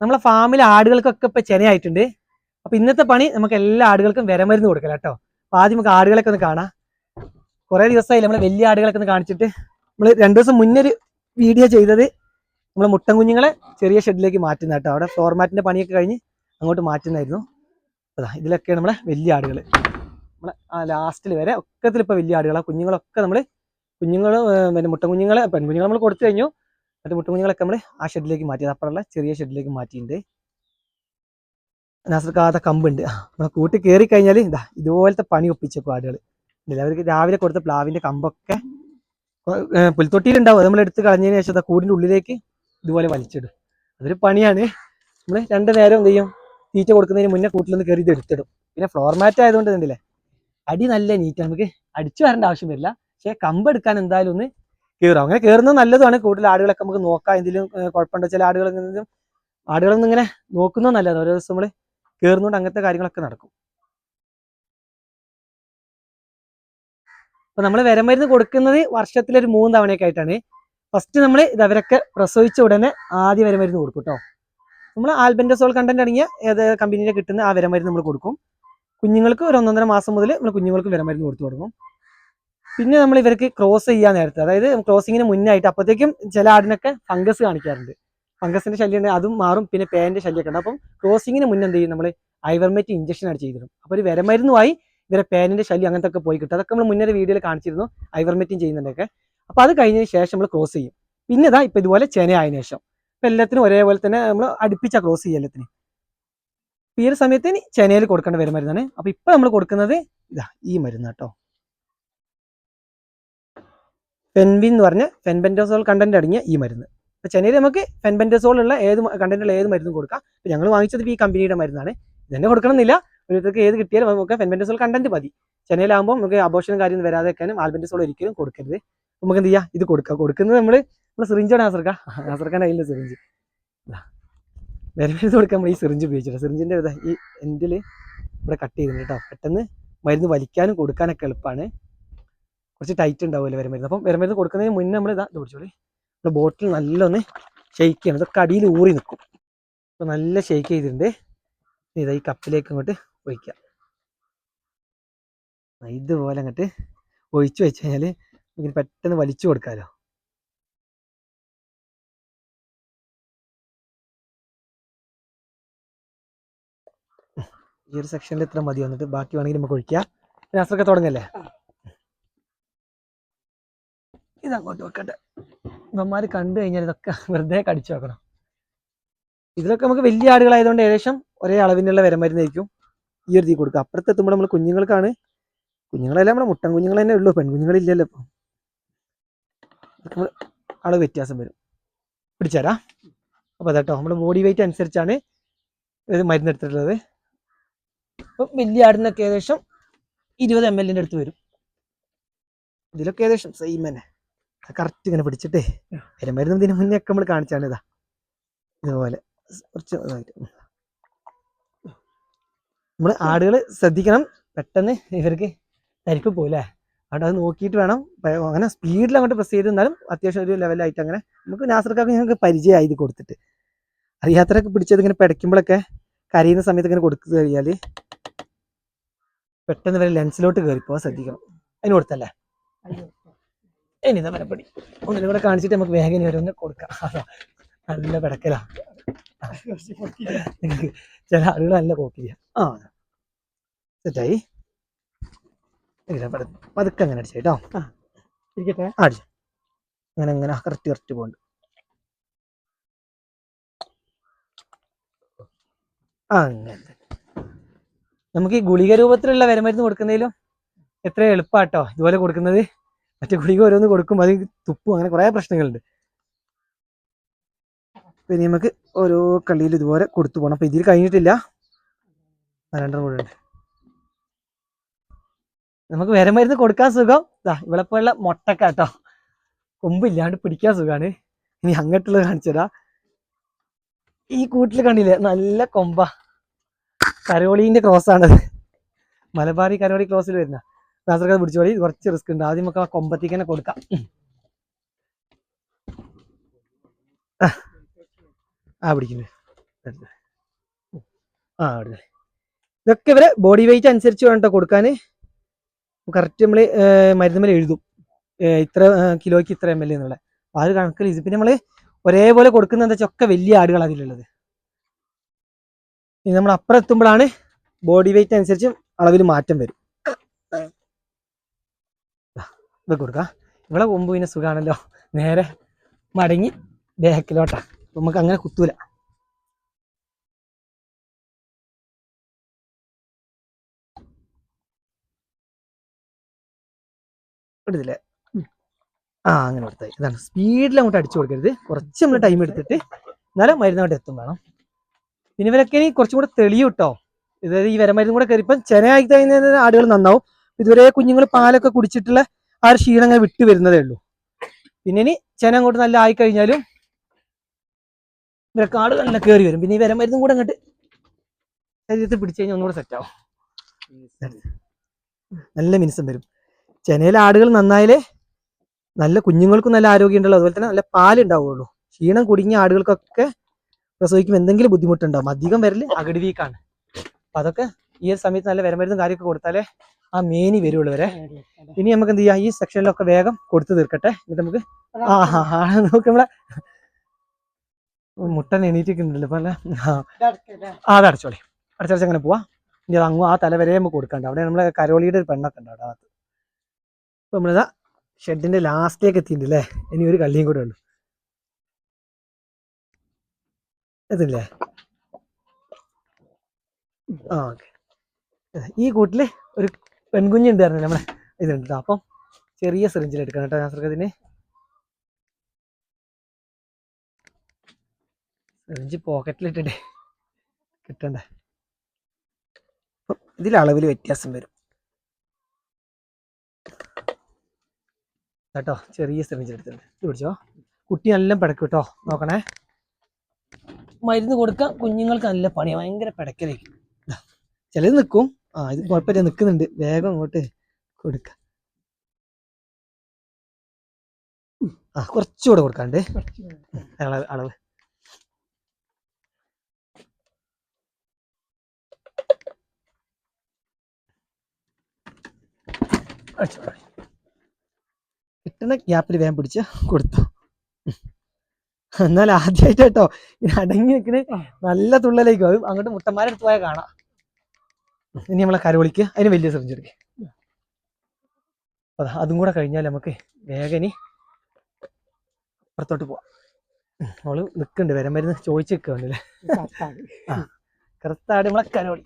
നമ്മളെ ഫാമിലെ ആടുകൾക്കൊക്കെ ഇപ്പൊ ചെനയായിട്ടുണ്ട്. അപ്പൊ ഇന്നത്തെ പണി നമുക്ക് എല്ലാ ആടുകൾക്കും വിരമരുന്ന് കൊടുക്കല കേട്ടോ. അപ്പൊ ആദ്യം നമുക്ക് ആടുകളൊക്കെ ഒന്ന് കാണാം. കുറെ ദിവസമായി നമ്മളെ വലിയ ആടുകളൊക്കെ ഒന്ന് കാണിച്ചിട്ട്. നമ്മൾ 2 ദിവസം മുന്നേ ഒരു വീഡിയോ ചെയ്തത് നമ്മളെ മുട്ടൻ കുഞ്ഞുങ്ങളെ ചെറിയ ഷെഡിലേക്ക് മാറ്റുന്ന കേട്ടോ. അവിടെ ഫോർമാറ്റിന്റെ പണിയൊക്കെ കഴിഞ്ഞ് അങ്ങോട്ട് മാറ്റുന്നായിരുന്നു. അതാ ഇതിലൊക്കെയാണ് നമ്മളെ വലിയ ആടുകൾ. നമ്മളെ ലാസ്റ്റിൽ വരെ ഒക്കത്തിൽ ഇപ്പൊ വലിയ ആടുകളാണ്. കുഞ്ഞുങ്ങളൊക്കെ നമ്മൾ പിന്നെ മുട്ടൻ കുഞ്ഞുങ്ങളെ പെൺകുഞ്ഞുങ്ങൾ നമ്മൾ കൊടുത്തു കഴിഞ്ഞു. മറ്റേ മുട്ടൻ കുഞ്ഞുങ്ങളൊക്കെ നമ്മൾ ആ ഷെഡിലേക്ക് മാറ്റിയത്, അപ്പുറമുള്ള ചെറിയ ഷെഡിലേക്ക് മാറ്റിയിട്ടുണ്ട്. നാസർക്കാത്ത കമ്പുണ്ട്. നമ്മളെ കൂട്ടി കയറി കഴിഞ്ഞാൽ ഇതാ ഇതുപോലത്തെ പണി ഒപ്പിച്ചപ്പോൾ ആടുകൾ അവർക്ക് രാവിലെ കൊടുത്ത പ്ലാവിന്റെ കമ്പൊക്കെ പുൽത്തൊട്ടിയിലുണ്ടാവും. അത് നമ്മൾ എടുത്ത് കളഞ്ഞതിന് ശേഷം കൂടിന്റെ ഉള്ളിലേക്ക് ഇതുപോലെ വലിച്ചിടും. അതൊരു പണിയാണ്. നമ്മൾ 2 നേരം എന്ത് ചെയ്യും, തീറ്റ കൊടുക്കുന്നതിന് മുന്നേ കൂട്ടിലൊന്ന് കയറി ഇത് എടുത്തിടും. പിന്നെ ഫ്ലോർ മാറ്റ് ആയതുകൊണ്ട് ഉണ്ടല്ലേ അടി നല്ല നീറ്റ്, നമുക്ക് അടിച്ചു വരേണ്ട ആവശ്യം വരില്ല. പക്ഷെ കമ്പ് എടുക്കാൻ എന്തായാലും ഒന്ന് കയറും. അങ്ങനെ കയറുന്നത് നല്ലതാണ്. കൂടുതൽ ആടുകളൊക്കെ നമുക്ക് നോക്കാം, എന്തെങ്കിലും കുഴപ്പമുണ്ടോ. ചില ആടുകളൊന്നും ഇങ്ങനെ നോക്കുന്നത് നല്ലതാണ്. ഓരോ ദിവസം നമ്മൾ കയറുന്നതുകൊണ്ട് അങ്ങനത്തെ കാര്യങ്ങളൊക്കെ നടക്കും. അപ്പൊ നമ്മൾ വിരമരുന്ന് കൊടുക്കുന്നത് വർഷത്തിലൊരു 3 തവണയൊക്കെ ആയിട്ടാണ്. ഫസ്റ്റ് നമ്മൾ അവരൊക്കെ പ്രസവിച്ച ഉടനെ ആദ്യ വിരമരുന്ന് കൊടുക്കും കേട്ടോ. നമ്മൾ ആൽബൻഡസോൾ കണ്ടന്റ് അടങ്ങിയ ഏത് കമ്പനിയിൽ കിട്ടുന്ന ആ വിരമരുന്ന് നമ്മൾ കൊടുക്കും. കുഞ്ഞുങ്ങൾക്ക് ഒരു 1.5 മാസം മുതൽ നമ്മൾ കുഞ്ഞുങ്ങൾക്ക് വിരമരുന്ന് കൊടുത്തു തുടങ്ങും. പിന്നെ നമ്മൾ ഇവർക്ക് ക്രോസ് ചെയ്യാൻ നേരത്തെ, അതായത് ക്രോസിങ്ങിന് മുന്നായിട്ട്, അപ്പോഴത്തേക്കും ചില ആടിനൊക്കെ ഫംഗസ് കാണിക്കാറുണ്ട്. ഫംഗസിന്റെ ശല്യം ഉണ്ട്, അതും മാറും. പിന്നെ പേന്റെ ശല്യമൊക്കെ ഉണ്ട്. അപ്പം ക്രോസിങ്ങിന് മുന്നേ എന്ത് ചെയ്യും, നമ്മൾ ഐവർമെറ്റ് ഇഞ്ചക്ഷൻ ആണ് ചെയ്തിടും. അപ്പോൾ ഒരു വിരമരുന്നുമായി ഇവരെ പേനിന്റെ ശല്യം അങ്ങനത്തെ ഒക്കെ പോയി കിട്ടും. അതൊക്കെ നമ്മൾ മുന്നേ വീഡിയോയിൽ കാണിച്ചിരുന്നു, ഐവർമെറ്റിൻ ചെയ്യുന്നുണ്ടൊക്കെ. അപ്പൊ അത് കഴിഞ്ഞതിന് ശേഷം നമ്മൾ ക്രോസ് ചെയ്യും. പിന്നെ ഇതാ ഇപ്പൊ ഇതുപോലെ ചെനയായതിനു ശേഷം ഇപ്പൊ എല്ലാത്തിനും ഒരേപോലെ തന്നെ നമ്മൾ അടുപ്പിച്ച ക്രോസ് ചെയ്യുക എല്ലാത്തിനും. ഈ ഒരു സമയത്ത് ഇനി ചെനയിൽ കൊടുക്കേണ്ട വിരമരുന്നാണ്. അപ്പൊ ഇപ്പൊ നമ്മൾ കൊടുക്കുന്നത് ഇതാ ഈ മരുന്ന് കേട്ടോ. ഫെൻബിൻ എന്ന് പറഞ്ഞ ഫെൻബെൻഡസോൾ കണ്ടന്റ് അടങ്ങിയ ഈ മരുന്ന്. അപ്പൊ ചെന്നൈയിൽ നമുക്ക് ഫെൻബെൻഡസോൾ ഉള്ള കണ്ടന്റുള്ള ഏത് മരുന്നും കൊടുക്കാം. അപ്പൊ ഞങ്ങൾ വാങ്ങിച്ചത് ഈ കമ്പനിയുടെ മരുന്നാണ്. ഇതന്നെ കൊടുക്കണമെന്നില്ല, ഓരോരുത്തർക്ക് ഏത് കിട്ടിയാലും നമുക്ക് ഫെൻബെൻഡസോൾ കണ്ടന്റ് മതി. ചെന്നൈയിലാകുമ്പോൾ നമുക്ക് അബോർഷനും കാര്യം വരാതെ വെക്കാനും ആൽബെൻഡസോൾ ഒരിക്കലും കൊടുക്കരുത്. നമുക്ക് എന്ത് ചെയ്യാം, ഇത് കൊടുക്കുന്നത് നമ്മൾ സിറിഞ്ചാണ്. നാസർക്കാൻ്റെ കയ്യിലെ സിറിഞ്ച് മരുന്ന് കൊടുക്കാൻ നമ്മൾ ഈ സിറിഞ്ച് ഉപയോഗിച്ചിട്ട്, സിറിഞ്ചിന്റെ ഈ എൻഡിൽ ഇവിടെ കട്ട് ചെയ്തിട്ടുണ്ട് കേട്ടോ. പെട്ടെന്ന് മരുന്ന് വലിക്കാനും കൊടുക്കാനൊക്കെ എളുപ്പമാണ്. കുറച്ച് ടൈറ്റ് ഉണ്ടാവുമല്ലോ വിരമരുന്ന്. അപ്പം വിരമരുന്ന് കൊടുക്കുന്നതിന് മുന്നേ നമ്മൾ ഇതാ പിടിച്ചോളി, നമ്മുടെ ബോട്ടിൽ നല്ലൊന്ന് ഷെയ്ക്ക് ചെയ്യണം. ഇതൊക്കെ അടിയിൽ ഊറി നിൽക്കും. അപ്പോൾ നല്ല ഷെയ്ക്ക് ചെയ്തിട്ടുണ്ട്. ഇതാ ഈ കപ്പിലേക്ക് അങ്ങോട്ട് ഒഴിക്കുക. ഇതുപോലെ അങ്ങോട്ട് ഒഴിച്ചു വെച്ച് കഴിഞ്ഞാൽ ഇങ്ങനെ പെട്ടെന്ന് വലിച്ചു കൊടുക്കാമല്ലോ. ഈ ഒരു സെക്ഷനിൽ ഇത്ര മതി. വന്നിട്ട് ബാക്കി വേണമെങ്കിൽ നമുക്ക് ഒഴിക്കാം. നാസറൊക്കെ തുടങ്ങല്ലേ. ഇതങ്ങോട്ട് വെക്കട്ടെ. ഇവന്മാർ കണ്ടു കഴിഞ്ഞാൽ ഇതൊക്കെ വെറുതെ കടിച്ചു വെക്കണം. ഇതിലൊക്കെ നമുക്ക് വലിയ ആടുകളായതുകൊണ്ട് ഏകദേശം ഒരേ അളവിനുള്ള വിരമരുന്നായിരിക്കും ഈ ഒരു തീ കൊടുക്കുക. അപ്പുറത്തെത്തുമ്പോൾ നമ്മൾ കുഞ്ഞുങ്ങൾക്കാണ്, കുഞ്ഞുങ്ങളെല്ലാം നമ്മുടെ മുട്ടൻ കുഞ്ഞുങ്ങൾ തന്നെ ഉള്ളൂ, പെൺകുഞ്ഞുങ്ങളില്ലല്ലോ. ഇപ്പം നമ്മൾ അളവ് വ്യത്യാസം വരും. പിടിച്ചുതരാം. അപ്പോൾ അതാട്ടോ നമ്മുടെ ബോഡി വെയിറ്റ് അനുസരിച്ചാണ് ഇത് മരുന്നെടുത്തിട്ടുള്ളത്. അപ്പം വലിയ ആടിനൊക്കെ ഏകദേശം 20 ml അടുത്ത് വരും. ഇതിലൊക്കെ ഏകദേശം സെയിം തന്നെ. കറക്റ്റ് ഇങ്ങനെ പിടിച്ചിട്ടേ വിരമരുന്ന് ഇതിന് മുന്നേ ഒക്കെ നമ്മൾ കാണിച്ചാണ്. ഇതാ ഇതുപോലെ കുറച്ച് ഇതായിട്ട് നമ്മൾ ആടുകൾ ശ്രദ്ധിക്കണം. പെട്ടെന്ന് ഇവർക്ക് തരിപ്പ് പോലെ അവിടെ അത് നോക്കിയിട്ട് വേണം. അങ്ങനെ സ്പീഡിൽ അങ്ങോട്ട് പ്രസ് ചെയ്ത് നിന്നാലും അത്യാവശ്യം ഒരു ലെവലായിട്ട് അങ്ങനെ നമുക്ക് നാസർക്കാർക്ക് ഞങ്ങൾക്ക് പരിചയമായി ഇത് കൊടുത്തിട്ട്. അറിയാത്തവരൊക്കെ പിടിച്ചത് ഇങ്ങനെ പിടയ്ക്കുമ്പോഴൊക്കെ കരയുന്ന സമയത്ത് ഇങ്ങനെ കൊടുത്തു കഴിഞ്ഞാൽ പെട്ടെന്ന് വരെ ലെൻസിലോട്ട് കയറിപ്പോവാൻ ശ്രദ്ധിക്കണം. അതിന് കൊടുത്തല്ലേ. ഇനി ഇതാ വരപ്പടി ഒന്നിനും കൂടെ കാണിച്ചിട്ട് നമുക്ക് വേഗം ഇനി ഓരോന്ന് കൊടുക്കാം. നല്ല പിടക്കലാ. ചില ആളുകൾ നല്ല കോപ്പി ചെയ്യാം. സെറ്റായി. പതുക്കെ അങ്ങനെ അടിച്ചു കേട്ടോ. അടിച്ചു അങ്ങനെ അങ്ങനെ കറക്റ്റ് പോകുന്നുണ്ട്. അങ്ങനെ നമുക്ക് ഈ ഗുളിക രൂപത്തിലുള്ള വിരമരുന്ന് കൊടുക്കുന്നതിലും എത്ര എളുപ്പാട്ടോ ഇതുപോലെ കൊടുക്കുന്നത്. മറ്റേ ഗുളിക ഓരോന്ന് കൊടുക്കും, അത് തുപ്പും, അങ്ങനെ കുറേ പ്രശ്നങ്ങളുണ്ട്. പിന്നെ നമുക്ക് ഓരോ കളിയിൽ ഇതുപോലെ കൊടുത്തു പോകണം. അപ്പൊ ഇതിൽ കഴിഞ്ഞിട്ടില്ല, 2 കൂടെ ഉണ്ട്. നമുക്ക് വിരമരുന്ന് കൊടുക്കാൻ സുഖം ഇവിടെപ്പോലുള്ള മുട്ടക്കാട്ടോ, കൊമ്പില്ലാണ്ട് പിടിക്കാൻ സുഖമാണ്. ഇനി അങ്ങോട്ടുള്ളത് കാണിച്ചതാ. ഈ കൂട്ടിൽ കണ്ടില്ലേ നല്ല കൊമ്പ, കരോളീന്റെ ക്രോസ് ആണത്. മലബാറി കരോളി ക്രോസിൽ വരുന്ന നാസർക്കാർ പിടിച്ചോളി. കുറച്ച് റിസ്ക് ഉണ്ട്. ആദ്യം നമുക്ക് ആ കൊമ്പത്തേക്ക് തന്നെ കൊടുക്കാം. പിടിക്കുന്നു. ആ അവിടെ ഇതൊക്കെ ഇവരെ ബോഡി വെയിറ്റ് അനുസരിച്ച് വേണ്ട കൊടുക്കാൻ. കറക്റ്റ് നമ്മൾ മരുന്ന് എഴുതും ഇത്ര കിലോയ്ക്ക് ഇത്ര ml എന്നുള്ള. ആ ഒരു കണക്കിൽ ഇത് പിന്നെ നമ്മൾ ഒരേപോലെ കൊടുക്കുന്നത് എന്താ വെച്ചാൽ ഒക്കെ വലിയ ആടുകൾ അതിലുള്ളത്. ഇനി നമ്മൾ അപ്പുറം എത്തുമ്പോഴാണ് ബോഡി വെയിറ്റ് അനുസരിച്ച് അളവിൽ മാറ്റം വരും. ഇതൊക്കെ കൊടുക്കാം. ഇവിടെ കൊമ്പ് പിന്നെ സുഖമാണല്ലോ, നേരെ മടങ്ങി ബാക്കിലോട്ടാ, നമുക്ക് അങ്ങനെ കുത്തൂല. എടുത്തില്ലേ? അങ്ങനെ കൊടുത്താൽ ഇതാണ്. സ്പീഡിൽ അങ്ങോട്ട് അടിച്ചു കൊടുക്കരുത്, കുറച്ച് നമ്മൾ ടൈം എടുത്തിട്ട് എന്നാലും മരുന്നോട്ട് എത്തും വേണം. പിന്നെ ഇവരൊക്കെ ഇനി കുറച്ചും കൂടെ തെളിയും കേട്ടോ. ഇതായത് ഈ വരമരുന്നും കൂടെ കയറിപ്പം ചെനയായി കഴിഞ്ഞാൽ ആടുകൾ നന്നാവും. ഇതുവരെ കുഞ്ഞുങ്ങൾ പാലൊക്കെ കുടിച്ചിട്ടുള്ള ആ ഒരു ക്ഷീണം അങ്ങനെ വിട്ടു വരുന്നതേ ഉള്ളൂ. പിന്നെ ഇനി ചെന അങ്ങോട്ട് നല്ല ആയിക്കഴിഞ്ഞാലും ഇവരൊക്കെ ആട് നല്ല കയറി വരും. പിന്നെ ഈ വരമരുന്നും കൂടെ അങ്ങോട്ട് ശരീരത്തിൽ പിടിച്ചു കഴിഞ്ഞാൽ ഒന്നുകൂടെ സെറ്റാവും, നല്ല മിനുസം വരും. ചെനയിലെ ആടുകൾ നന്നായാലേ നല്ല കുഞ്ഞുങ്ങൾക്കും നല്ല ആരോഗ്യം ഉണ്ടല്ലോ, അതുപോലെ തന്നെ നല്ല പാലുണ്ടാവുള്ളൂ. ക്ഷീണം കുടുങ്ങിയ ആടുകൾക്കൊക്കെ പ്രസവിക്കുമ്പോൾ എന്തെങ്കിലും ബുദ്ധിമുട്ടുണ്ടാവും. അധികം വരല് അകടി വീക്കാണ്. അപ്പൊ അതൊക്കെ ഈ ഒരു സമയത്ത് നല്ല വരമരുന്നും കാര്യമൊക്കെ കൊടുത്താലേ ആ മേനി വരുള്ളൂ വരെ. ഇനി നമുക്ക് എന്ത് ചെയ്യാം, ഈ സെക്ഷനിലൊക്കെ വേഗം കൊടുത്തു തീർക്കട്ടെ. എന്നിട്ട് നമുക്ക് നോക്കി നമ്മളെ മുട്ടൻ എണീറ്റിട്ടുണ്ടല്ലോ ഇപ്പൊ അല്ലേ. അതടച്ചോളി, അടച്ചടച്ച് അങ്ങനെ പോവാ. ഇനി അത് അങ്ങ് ആ തല വരെ നമുക്ക് കൊടുക്കണ്ട. അവിടെ നമ്മളെ കരോളിയുടെ ഒരു പെണ്ണൊക്കെ ഉണ്ട് അവിടെ. അപ്പൊ നമ്മളിതാ ഷെഡിന്റെ ലാസ്റ്റിലേക്ക് എത്തിയിട്ടുണ്ട് അല്ലേ. ഇനി ഒരു കള്ളിയും കൂടെ ഉള്ളു. ഇതില്ലേ ഓക്കെ. ഈ കൂട്ടില് ഒരു പെൺകുഞ്ഞുണ്ടായിരുന്നു നമ്മളെ ഇതുണ്ട്. അപ്പം ചെറിയ സിറിഞ്ചിൽ എടുക്കണം കേട്ടോ നാസർക്കതിന്. സിറിഞ്ച് പോക്കറ്റിലിട്ടിട്ട് കിട്ടണ്ടേ. ഇതിൽ അളവിൽ വ്യത്യാസം വരും കേട്ടോ. ചെറിയ സിറിഞ്ചിൽ എടുത്തിട്ടുണ്ട്. ഇത് പിടിച്ചോ, കുട്ടി നല്ല പിടക്കും കേട്ടോ, നോക്കണേ. മരുന്ന് കൊടുക്കാം കുഞ്ഞുങ്ങൾക്ക് നല്ല പണിയാണ്, ഭയങ്കര പിടക്കലേക്ക്. ചിലത് നിൽക്കും. ഇത് കുഴപ്പമില്ല, നിൽക്കുന്നുണ്ട്. വേഗം അങ്ങോട്ട് കൊടുക്ക. കുറച്ചുകൂടെ കൊടുക്കാണ്ട് അളവ്. കിട്ടുന്ന ഗ്യാപ്പിൽ വേഗം പിടിച്ച് കൊടുത്തു. എന്നാൽ ആദ്യമായിട്ട് കേട്ടോ ഇങ്ങനെ അടങ്ങി നിൽക്കണേ നല്ല തുള്ളലേക്ക് ആവും. അങ്ങോട്ട് മുട്ടന്മാരെടുത്ത് പോയാൽ കാണാം. ഇനി നമ്മളെ കരോളിക്ക് അതിന് വലിയ സിറിഞ്ച് എടുക്കുക. അതും കൂടെ കഴിഞ്ഞാൽ നമുക്ക് വേഗം ഇനി പുറത്തോട്ട് പോവാം. അവള് നിൽക്കുന്നുണ്ട്, വരം വരുന്ന ചോദിച്ചു നിൽക്കുന്നുണ്ടല്ലേ. കറുത്താട് നമ്മളെ കരോളി.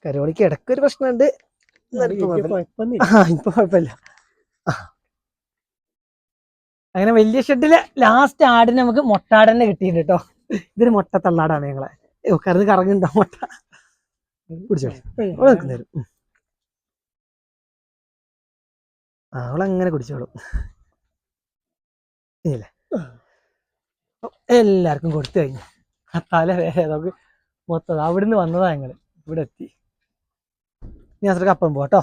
കരോളിക്ക് ഇടയ്ക്കൊരു പ്രശ്നമുണ്ട്. ഇപ്പൊ കുഴപ്പമില്ല. അങ്ങനെ വലിയ ഷെഡിലെ ലാസ്റ്റ് ആടിന് നമുക്ക് മൊട്ടാടന്നെ കിട്ടിയിട്ടുണ്ട് കേട്ടോ. ഇതൊരു മൊട്ട തള്ളാടാണ് ഞങ്ങളെ. കരുത് കറങ്ങുണ്ടോ മൊട്ട പിടിച്ചോളൂ. അവളങ്ങനെ കുടിച്ചോളും. ഇല്ലേ, എല്ലാവർക്കും കൊടുത്തു കഴിഞ്ഞു. തല വേറെ നമുക്ക് മൊത്തം അവിടുന്ന് വന്നതാ ഞങ്ങള് ഇവിടെ എത്തി. ഇനി അത്ര അപ്പം പോട്ടോ.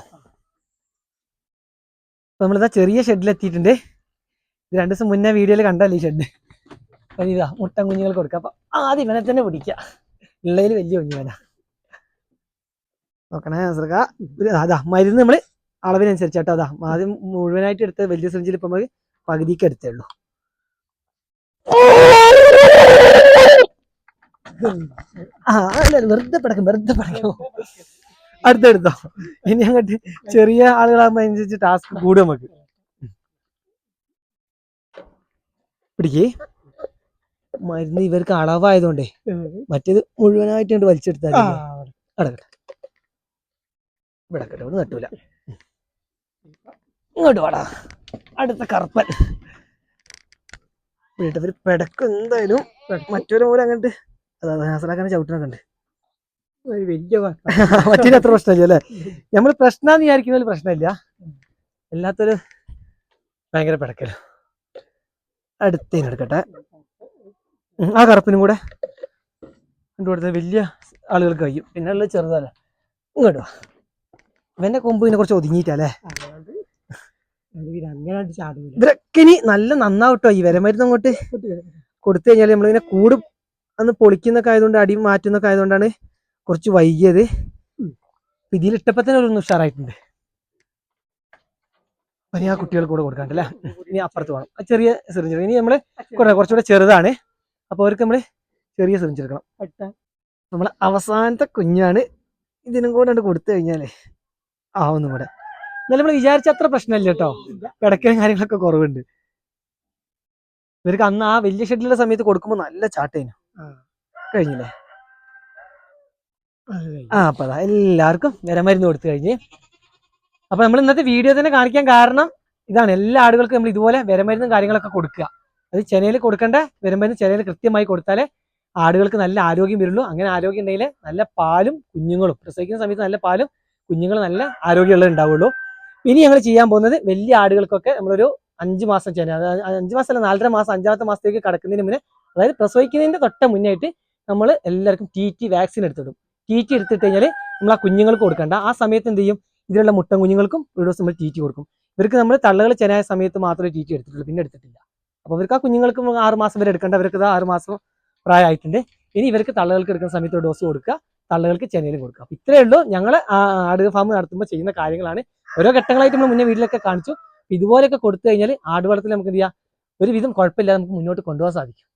നമ്മളിതാ ചെറിയ ഷെഡിലെത്തിയിട്ടുണ്ട്. ഇത് 2 ദിവസം മുന്നേ വീഡിയോയിൽ കണ്ടല്ലേ ഈ ഷെഡ്. അപ്പൊ ഇതാ മുട്ടൻ കുഞ്ഞുങ്ങൾക്ക് കൊടുക്കാം. അപ്പൊ ആദ്യം ഇവനെ തന്നെ പിടിക്കുക, ഉള്ളതിൽ വലിയ കുഞ്ഞുവനാ. നോക്കണേ അസർക്ക. അതാ മരുന്ന് നമ്മള് അളവിനനുസരിച്ചാട്ടോ. അതാ ആദ്യം മുഴുവനായിട്ട് എടുത്ത് വലിയ സിറിഞ്ചിൽ ഇപ്പൊ നമുക്ക് പകുതിക്ക് എടുത്തേ ഉള്ളൂ. വെറുതെ പടക്കും. അടുത്തെടുത്തോ. ഇനി അങ്ങോട്ട് ചെറിയ ആളുകളാകുമ്പോ അനുസരിച്ച് ടാസ്ക് കൂടും നമുക്ക്. പിടിക്കേ മരുന്ന് ഇവർക്ക് അളവായതുകൊണ്ടേ മറ്റേത് മുഴുവനായിട്ട് കൊണ്ട് വലിച്ചെടുത്താൽ അടക്കട്ടെ. ഇവിടെ ഇവിടെ നട്ടൂല. ഇങ്ങോട്ട് വാടാ അടുത്ത കറുപ്പൻ. വീട്ടവര് പെടക്കും എന്തായാലും. മറ്റൊരു പോലെ അങ്ങോട്ട് നാസറാക്കാനെ ചവിട്ടിനൊക്കെ ഉണ്ട്. മറ്റേ അത്ര പ്രശ്നമില്ല അല്ലേ. നമ്മൾ പ്രശ്നം വിചാരിക്കുന്നതിൽ പ്രശ്നമില്ല, എല്ലാത്തൊരു ഭയങ്കര പിടക്കല്ലോ. അടുത്തേനെടുക്കട്ടെ. ആ കറുപ്പിനും കൂടെ കൊടുത്ത വലിയ ആളുകൾക്ക് കഴിയും. പിന്നെ ഉള്ളത് ചെറുതല്ലേ. ഇങ്ങോട്ട് വാ. ഇവന്റെ കൊമ്പ് പിന്നെ കുറച്ച് ഒതുങ്ങിയിട്ടല്ലേ. അങ്ങനെ ചാടില്ല. ഇവരൊക്കെ ഇനി നല്ല നന്നാവട്ടോ ഈ വിരമരുന്ന് അങ്ങോട്ട് കൊടുത്തു കഴിഞ്ഞാൽ നമ്മളിങ്ങനെ കൂട് അന്ന് പൊളിക്കുന്നൊക്കെ ആയതുകൊണ്ട് അടി മാറ്റുന്നൊക്കെ ആയതുകൊണ്ടാണ് കുറച്ച് വൈകിയത്. ഇതിലിട്ടപ്പോ തന്നെ ഒരു ഉഷാറായിട്ടുണ്ട്. ഇനി ആ കുട്ടികൾക്ക് കൂടെ കൊടുക്കാണ്ടല്ലേ. ഇനി അപ്പുറത്ത് വേണം ചെറിയ സിറിഞ്ച്. ഇനി നമ്മള് കുറച്ചുകൂടെ ചെറുതാണ്, അപ്പൊ അവർക്ക് നമ്മള് ചെറിയ സിറിഞ്ച് എടുക്കണം. നമ്മളെ അവസാനത്തെ കുഞ്ഞാണ്. ഇതിനും കൂടെ കൊടുത്തു കഴിഞ്ഞാലേ ഒന്നും കൂടെ എന്നാലും നമ്മൾ വിചാരിച്ച അത്ര പ്രശ്നമില്ല കേട്ടോ. കിടക്കലും കാര്യങ്ങളൊക്കെ കുറവുണ്ട്. ഇവർക്ക് അന്ന് ആ വലിയ ഷെഡിലുള്ള സമയത്ത് കൊടുക്കുമ്പോൾ നല്ല ചാട്ടേനു. കഴിഞ്ഞില്ലേ? അപ്പൊ അതാ എല്ലാവർക്കും വിരമരുന്ന് കൊടുത്തു കഴിഞ്ഞ്. അപ്പൊ നമ്മൾ ഇന്നത്തെ വീഡിയോ തന്നെ കാണിക്കാൻ കാരണം ഇതാണ്. എല്ലാ ആടുകൾക്കും നമ്മൾ ഇതുപോലെ വിരമരുന്നും കാര്യങ്ങളൊക്കെ കൊടുക്കുക. അത് ചെനയിൽ കൊടുക്കേണ്ട വിരമരുന്ന് ചെനയിൽ കൃത്യമായി കൊടുത്താലേ ആടുകൾക്ക് നല്ല ആരോഗ്യം വരുള്ളൂ. അങ്ങനെ ആരോഗ്യം ഉണ്ടെങ്കിൽ നല്ല പാലും കുഞ്ഞുങ്ങളും, പ്രസവിക്കുന്ന സമയത്ത് നല്ല പാലും കുഞ്ഞുങ്ങളും നല്ല ആരോഗ്യമുള്ളത് ഉണ്ടാവുള്ളൂ. ഇനി ഞങ്ങൾ ചെയ്യാൻ പോകുന്നത് വലിയ ആടുകൾക്കൊക്കെ നമ്മളൊരു 5 മാസം ചെന, അതായത് 5 മാസം അല്ല 4.5 മാസം 5ാമത്തെ മാസത്തേക്ക് കടക്കുന്നതിന് മുന്നേ, അതായത് പ്രസവിക്കുന്നതിന്റെ തൊട്ട് മുന്നായിട്ട് നമ്മൾ എല്ലാവർക്കും TT വാക്സിൻ എടുത്തിടും. TT എടുത്തിട്ട് കഴിഞ്ഞാൽ നമ്മൾ ആ കുഞ്ഞുങ്ങൾക്ക് കൊടുക്കണ്ട. ആ സമയത്ത് എന്ത് ചെയ്യും, ഇതിലുള്ള മുട്ടൻ കുഞ്ഞുങ്ങൾക്കും ഒരു ദിവസം നമ്മൾ TT കൊടുക്കും. ഇവർക്ക് നമ്മൾ തള്ളകൾ ചെനായ സമയത്ത് മാത്രമേ TT എടുത്തിട്ടുള്ളൂ, പിന്നെ എടുത്തിട്ടില്ല. അപ്പോൾ ഇവർക്ക് ആ കുഞ്ഞുങ്ങൾക്ക് 6 മാസം വരെ എടുക്കേണ്ട, അവർക്ക് 6 മാസം പ്രായമായിട്ടുണ്ട്. ഇനി ഇവർക്ക് തള്ളകൾക്ക് എടുക്കുന്ന സമയത്ത് ഒരു ഡോസ് കൊടുക്കുക, തള്ളകൾക്ക് ചെനയിലും കൊടുക്കുക. അപ്പോൾ ഇത്രയേ ഉള്ളൂ ഞങ്ങൾ ആട് ഫാം നടത്തുമ്പോൾ ചെയ്യുന്ന കാര്യങ്ങളാണ്. ഓരോ ഘട്ടങ്ങളായിട്ട് നമ്മൾ മുന്നേ വീട്ടിലൊക്കെ കാണിച്ചു. ഇതുപോലെയൊക്കെ കൊടുത്തു കഴിഞ്ഞാൽ ആടുവളത്തിൽ നമുക്ക് എന്ത് ചെയ്യാം, ഒരുവിധം കുഴപ്പമില്ലാതെ നമുക്ക് മുന്നോട്ട് കൊണ്ടുപോകാൻ സാധിക്കും.